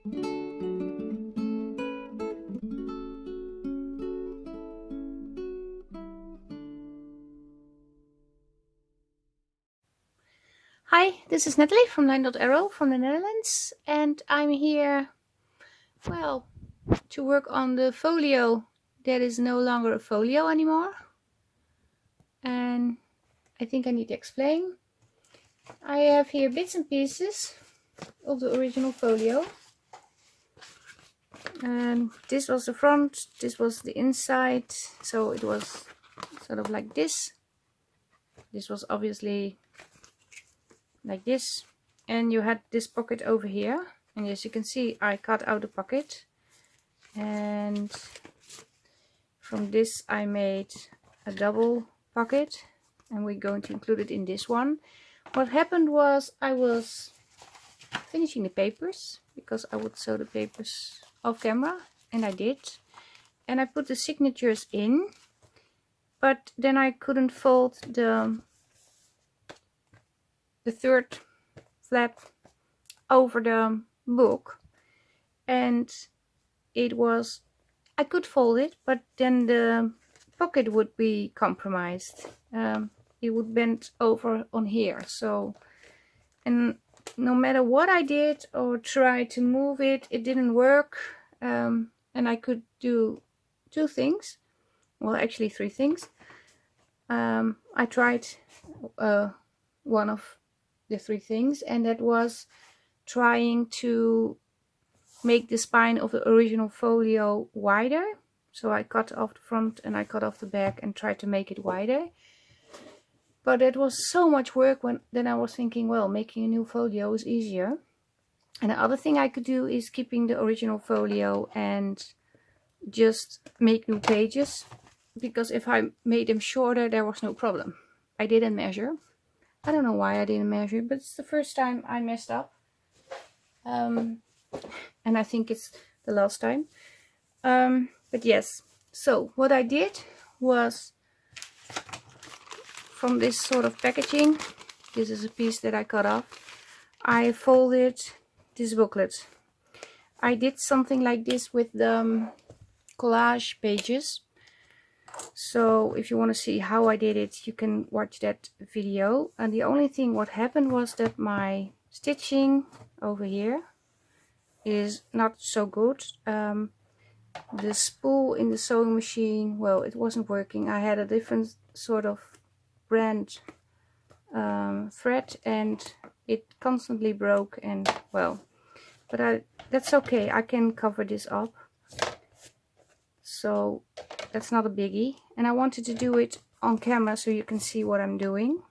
Hi, this is Nathalie from LineDotArrow from the Netherlands, and I'm here, well, to work on the folio that is no longer a folio anymore. And I think I need to explain. I have here bits and pieces of the original folio. And this was the front, this was the inside, so it was sort of like this. This was obviously like this, and you had this pocket over here, and as you can see I cut out the pocket, and from this I made a double pocket, and we're going to include it in this one. What happened was I was finishing the papers because I would sew the papers off camera, and I did, and I put the signatures in, but then I couldn't fold the third flap over the book, and it was, I could fold it, but then the pocket would be compromised. It would bend over on here, so, and no matter what I did or tried to move it, it didn't work. And I could do two things, well actually three things. I tried one of the three things, and that was trying to make the spine of the original folio wider. So I cut off the front and I cut off the back and tried to make it wider. But it was so much work then I was thinking, well, making a new folio is easier. And the other thing I could do is keeping the original folio and just make new pages. Because if I made them shorter, there was no problem. I didn't measure. I don't know why I didn't measure, but it's the first time I messed up. And I think it's the last time. But yes, so what I did was, from this sort of packaging, this is a piece that I cut off, I folded this booklet. I did something like this with the collage pages. So if you want to see how I did it, you can watch that video. And the only thing what happened was that my stitching over here is not so good. The spool in the sewing machine, well, it wasn't working. I had a different sort of brand thread, and it constantly broke, and well, but that's okay, I can cover this up, so that's not a biggie. And I wanted to do it on camera so you can see what I'm doing.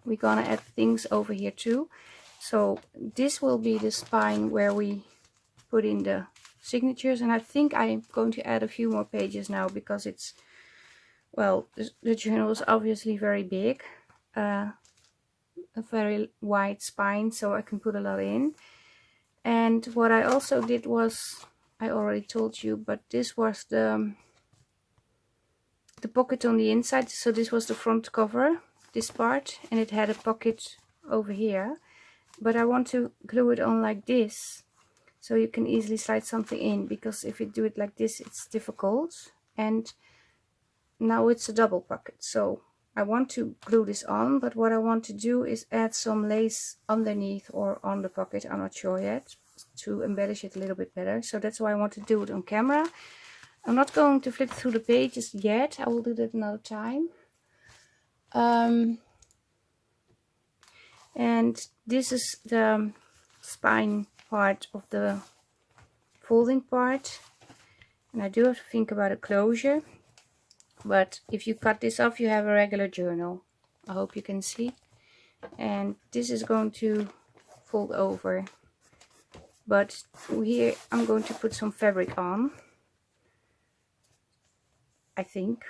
We're gonna add things over here too. So this will be the spine where we put in the signatures, and I think I'm going to add a few more pages now because it's, well, the journal is obviously very big, a very wide spine, so I can put a lot in. And what I also did was, I already told you, but this was the pocket on the inside. So this was the front cover, this part, and it had a pocket over here, but I want to glue it on like this so you can easily slide something in, because if you do it like this it's difficult. And now it's a double pocket, so I want to glue this on, but what I want to do is add some lace underneath or on the pocket, I'm not sure yet, to embellish it a little bit better. So that's why I want to do it on camera. I'm not going to flip through the pages yet, I will do that another time. And this is the spine part of the folding part, and I do have to think about a closure, but if you cut this off you have a regular journal, I hope you can see. And this is going to fold over, but here I'm going to put some fabric on, I think.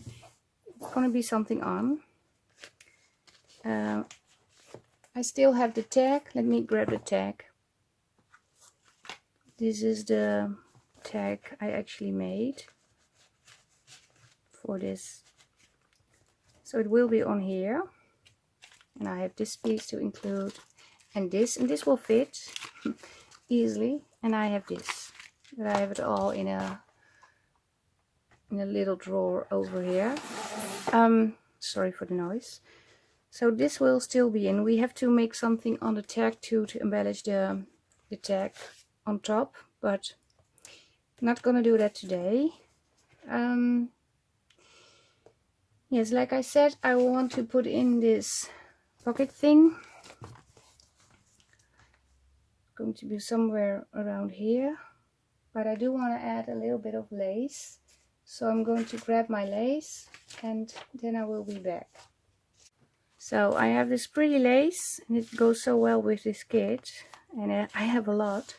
It's going to be something on. I still have the tag. Let me grab the tag. This is the tag I actually made for this. So it will be on here. And I have this piece to include, and this will fit. easily. And I have this, but I have it all in a little drawer over here. Sorry for the noise. So this will still be in. We have to make something on the tag too to embellish the tag on top, but not gonna do that today. Yes, like I said, I want to put in this pocket thing. It's going to be somewhere around here, but I do want to add a little bit of lace. So I'm going to grab my lace and then I will be back. So I have this pretty lace and it goes so well with this kit, and I have a lot.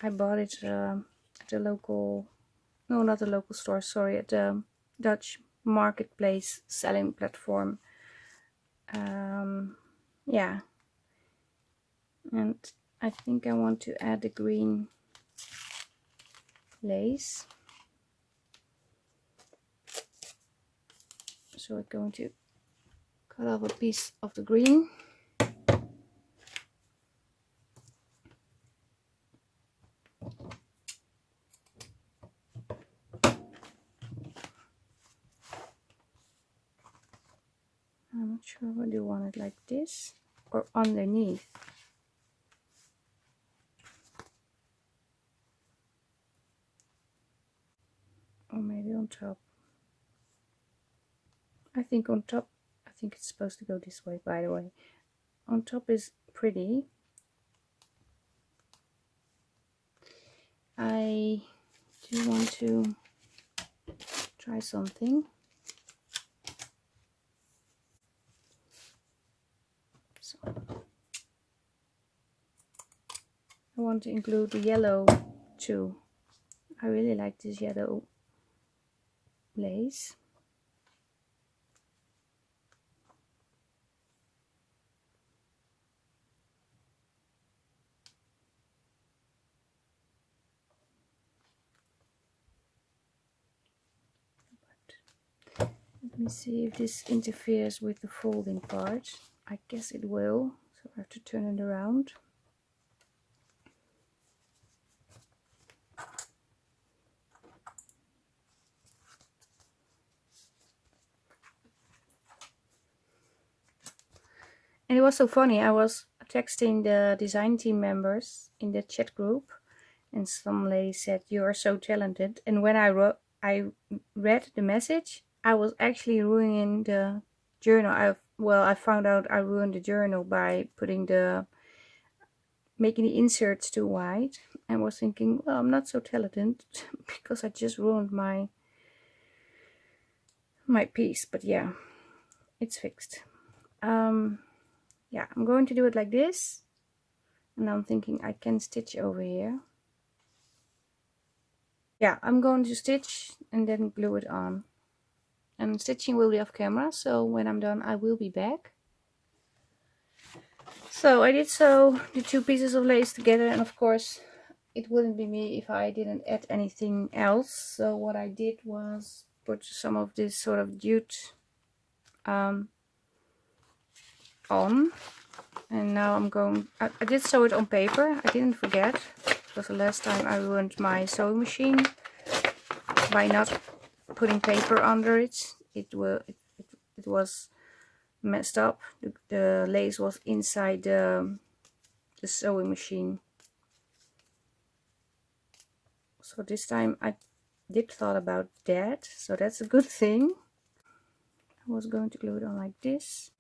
I bought it at the local, no, not the local store, sorry, at the Dutch marketplace selling platform. Yeah, and I think I want to add the green lace. So we're going to cut off a piece of the green. I'm not sure whether you want it like this or underneath. Or maybe on top. I think on top, I think it's supposed to go this way, by the way. On top is pretty. I do want to try something. So I want to include the yellow too. I really like this yellow lace. Let me see if this interferes with the folding part. I guess it will, so I have to turn it around. And it was so funny, I was texting the design team members in the chat group, and some lady said, "You are so talented." And when I read the message, I was actually ruining the journal. I found out I ruined the journal by making the inserts too wide, and was thinking, well, I'm not so talented because I just ruined my piece. But yeah, it's fixed. Yeah, I'm going to do it like this, and I'm thinking I can stitch over here. Yeah, I'm going to stitch and then glue it on. And stitching will be off camera, so when I'm done I will be back. So I did sew the two pieces of lace together, and of course it wouldn't be me if I didn't add anything else. So what I did was put some of this sort of jute on, and now I'm going, I did sew it on paper. I didn't forget, because the last time I ruined my sewing machine by not putting paper under it. It was messed up. The lace was inside the sewing machine. So this time I did thought about that, so that's a good thing. I was going to glue it on like this.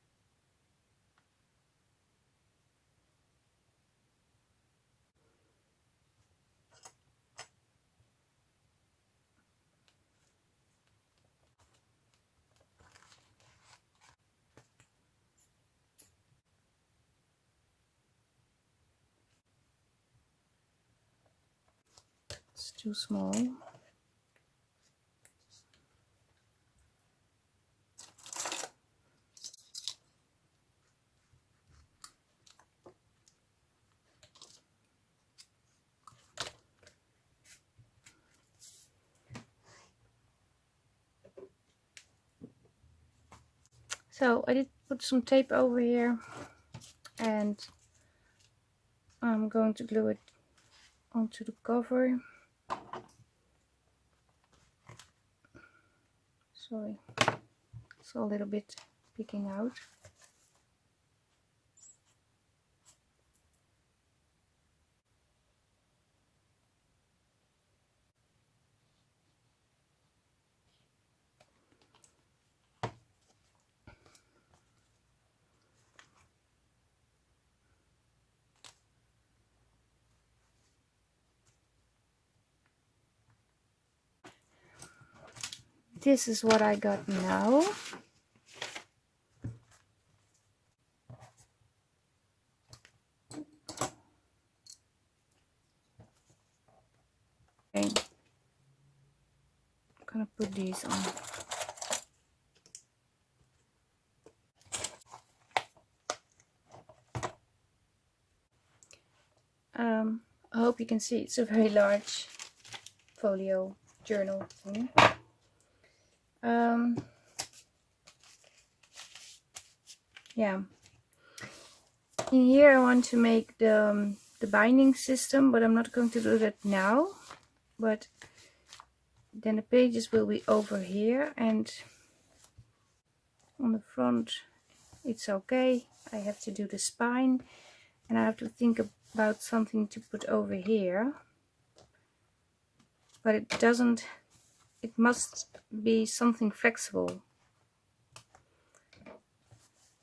It's too small. So I did put some tape over here, and I'm going to glue it onto the cover. Sorry, it's a little bit picking out. This is what I got now. Okay. I'm gonna put these on. I hope you can see it's a very large folio journal thing. Yeah, in here I want to make the binding system, but I'm not going to do that now. But then the pages will be over here, and on the front it's okay. I have to do the spine, and I have to think about something to put over here. But it must be something flexible.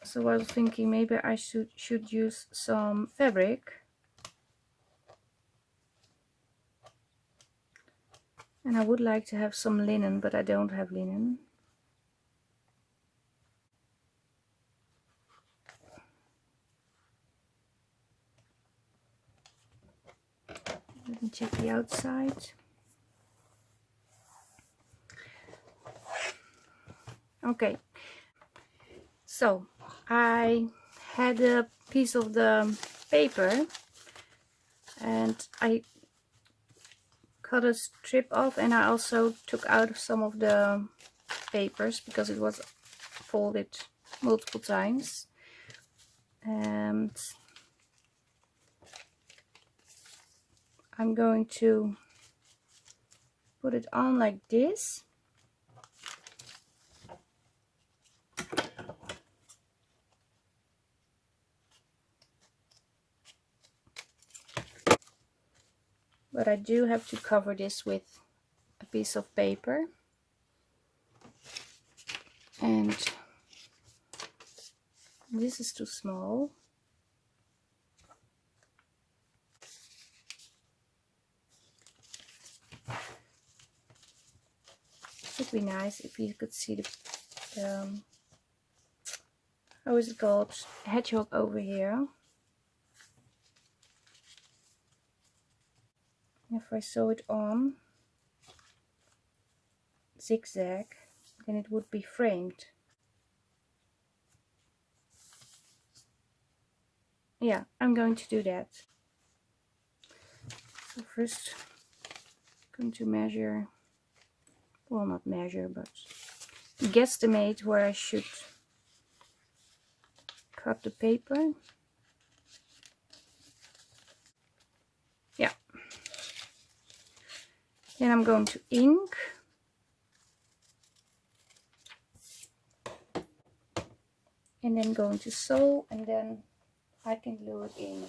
So I was thinking maybe I should use some fabric. And I would like to have some linen, but I don't have linen. Let me check the outside. Okay, so I had a piece of the paper and I cut a strip off, and I also took out some of the papers because it was folded multiple times. And I'm going to put it on like this. But I do have to cover this with a piece of paper. And this is too small. It would be nice if you could see the how is it called? Hedgehog over here. If I sew it on zigzag, then it would be framed. Yeah, I'm going to do that. So first I'm going to measure, well, not measure, but guesstimate where I should cut the paper. Yeah. Then I'm going to ink. And then going to sew, and then I can glue it in.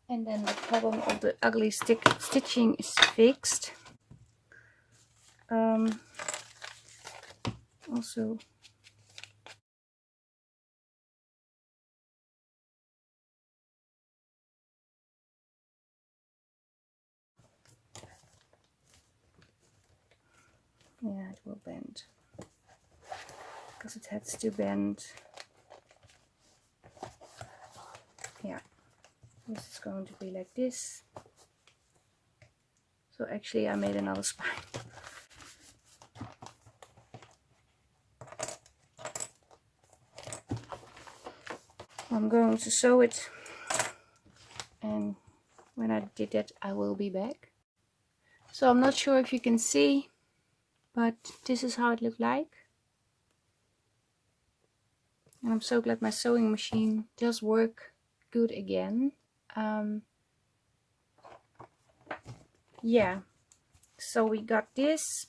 And then the problem of the ugly stitching is fixed. Also, yeah, it will bend because it has to bend. Yeah, this is going to be like this. So actually I made another spine. I'm going to sew it, and when I did that I will be back. So I'm not sure if you can see, but this is how it looked like. And I'm so glad my sewing machine does work good again. yeah, so we got this.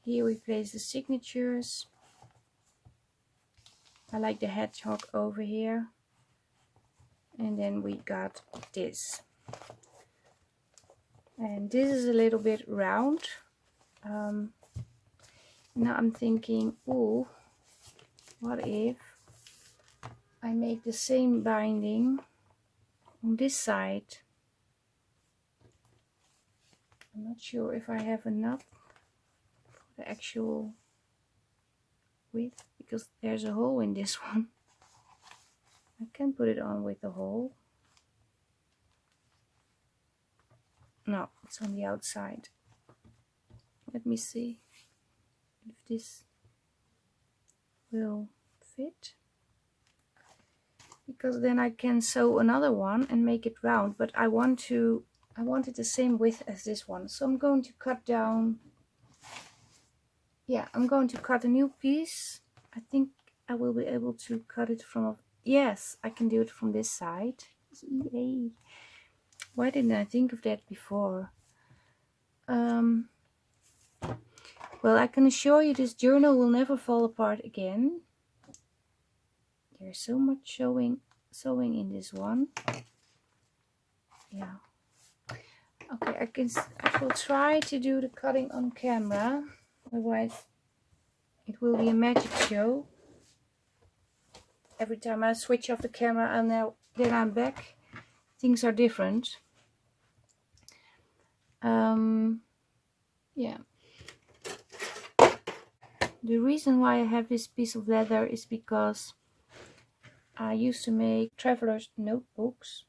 Here we place the signatures. I like the hedgehog over here. And then we got this. And this is a little bit round. Now I'm thinking, oh, what if I make the same binding on this side? I'm not sure if I have enough for the actual width, because there's a hole in this one. I can put it on with the hole. No, it's on the outside. Let me see if this will fit, because then I can sew another one and make it round, but I want it the same width as this one. So I'm going to cut down, yeah, I'm going to cut a new piece. I think I will be able to cut it from, yes, I can do it from this side. Yay. Why didn't I think of that before? Well, I can assure you this journal will never fall apart again. There's so much sewing in this one. Yeah. Okay, I will try to do the cutting on camera. Otherwise, it will be a magic show. Every time I switch off the camera and then I'm back, things are different. Yeah. The reason why I have this piece of leather is because I used to make traveler's notebooks.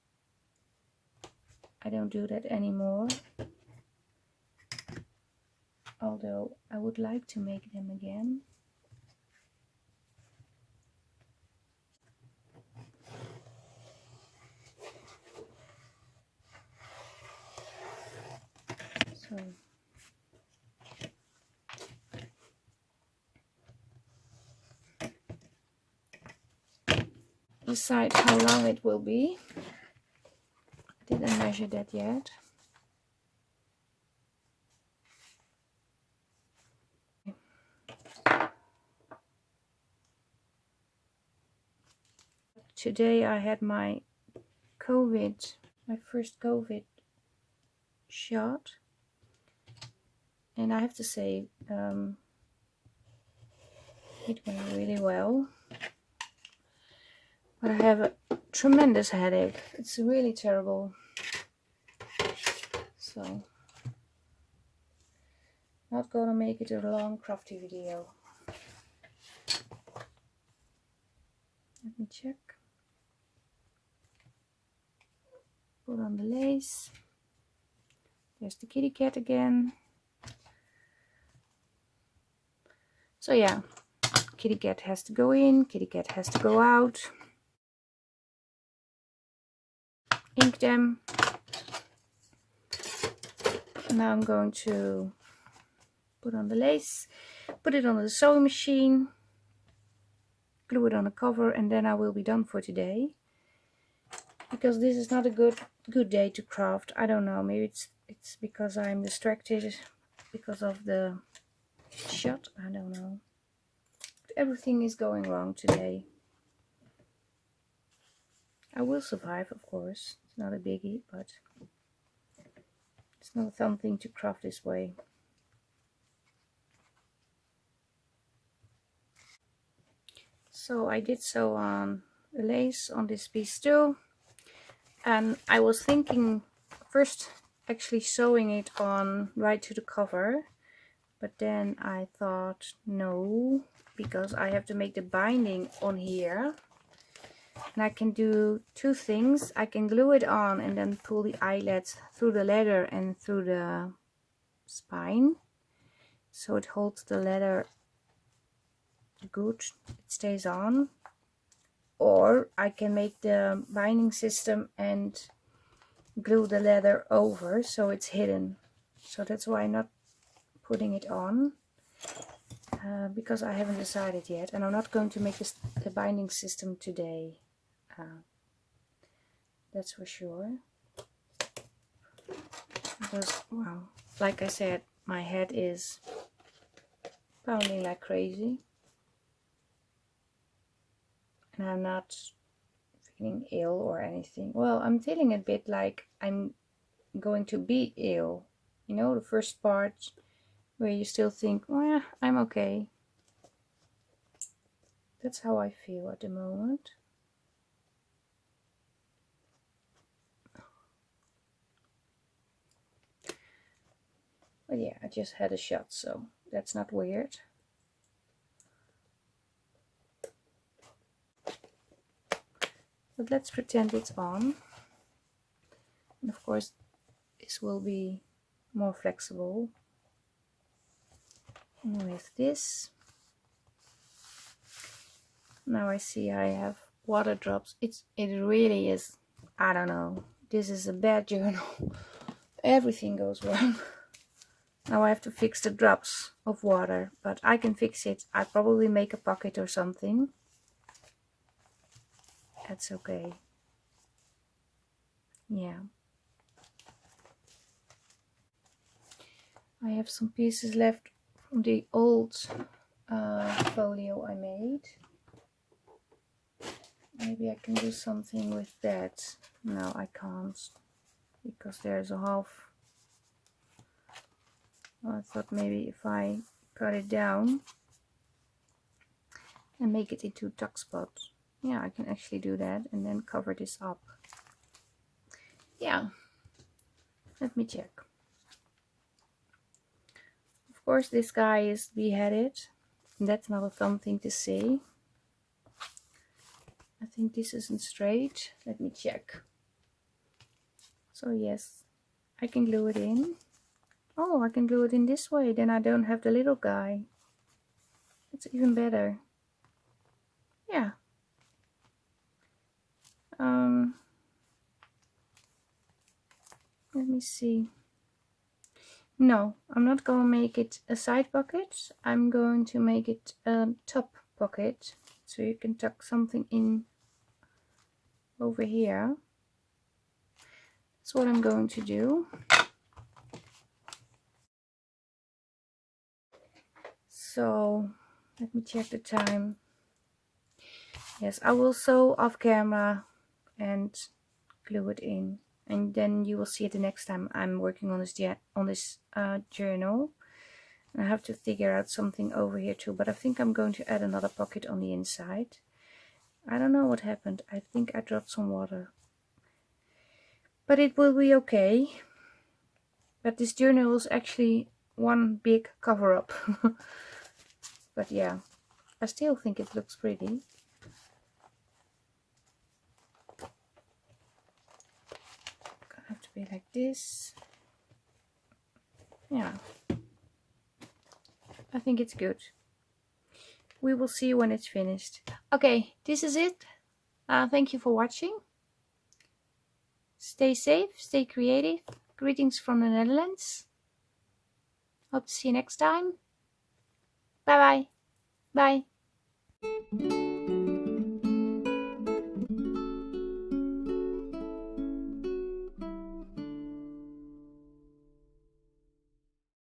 I don't do that anymore, although I would like to make them again. So decide how long it will be. I didn't measure that yet. Today I had my first COVID shot, and I have to say it went really well. But I have a tremendous headache. It's really terrible. So, not gonna make it a long crafty video. Let me check. Put on the lace. There's the kitty cat again. So yeah, kitty cat has to go in, kitty cat has to go out. Ink them. Now I'm going to put on the lace, put it on the sewing machine, glue it on the cover, and then I will be done for today. Because this is not a good day to craft. I don't know, maybe it's because I'm distracted because of the shot. I don't know. Everything is going wrong today. I will survive, of course. It's not a biggie, but it's not a fun thing to craft this way. So I did sew on the lace on this piece too. And I was thinking first actually sewing it on right to the cover. But then I thought, no, because I have to make the binding on here. And I can do two things. I can glue it on and then pull the eyelets through the leather and through the spine. So it holds the leather good, it stays on. Or I can make the binding system and glue the leather over so it's hidden. So that's why I'm not putting it on. Because I haven't decided yet, and I'm not going to make the binding system today. That's for sure. because, well, like I said, my head is pounding like crazy. And I'm not feeling ill or anything. Well, I'm feeling a bit like I'm going to be ill. You know, the first part where you still think, well, I'm okay. That's how I feel at the moment. But yeah, I just had a shot, so that's not weird. But let's pretend it's on. And of course, this will be more flexible. And with this, now I see I have water drops. It really is, I don't know. This is a bad journal. Everything goes wrong. Now I have to fix the drops of water, but I can fix it. I probably make a pocket or something. That's okay. Yeah. I have some pieces left from the old folio I made. Maybe I can do something with that. No, I can't, because there's a half. Well, I thought maybe if I cut it down and make it into tuck spots. Yeah, I can actually do that and then cover this up. Yeah, let me check. Of course, this guy is beheaded. That's not a fun thing to say. I think this isn't straight. Let me check. So yes, I can glue it in. Oh, I can glue it in this way, then I don't have the little guy. It's even better. Yeah. Let me see. No, I'm not going to make it a side pocket. I'm going to make it a top pocket. So you can tuck something in over here. That's what I'm going to do. So let me check the time. Yes, I will sew off camera and glue it in, and then you will see it the next time I'm working on this journal. I have to figure out something over here too, but I think I'm going to add another pocket on the inside. I don't know what happened. I think I dropped some water, but it will be okay. But this journal is actually one big cover-up. But yeah, I still think it looks pretty. Gonna have to be like this. Yeah, I think it's good. We will see when it's finished. Okay, this is it. Thank you for watching. Stay safe, stay creative. Greetings from the Netherlands. Hope to see you next time. Bye bye. Bye.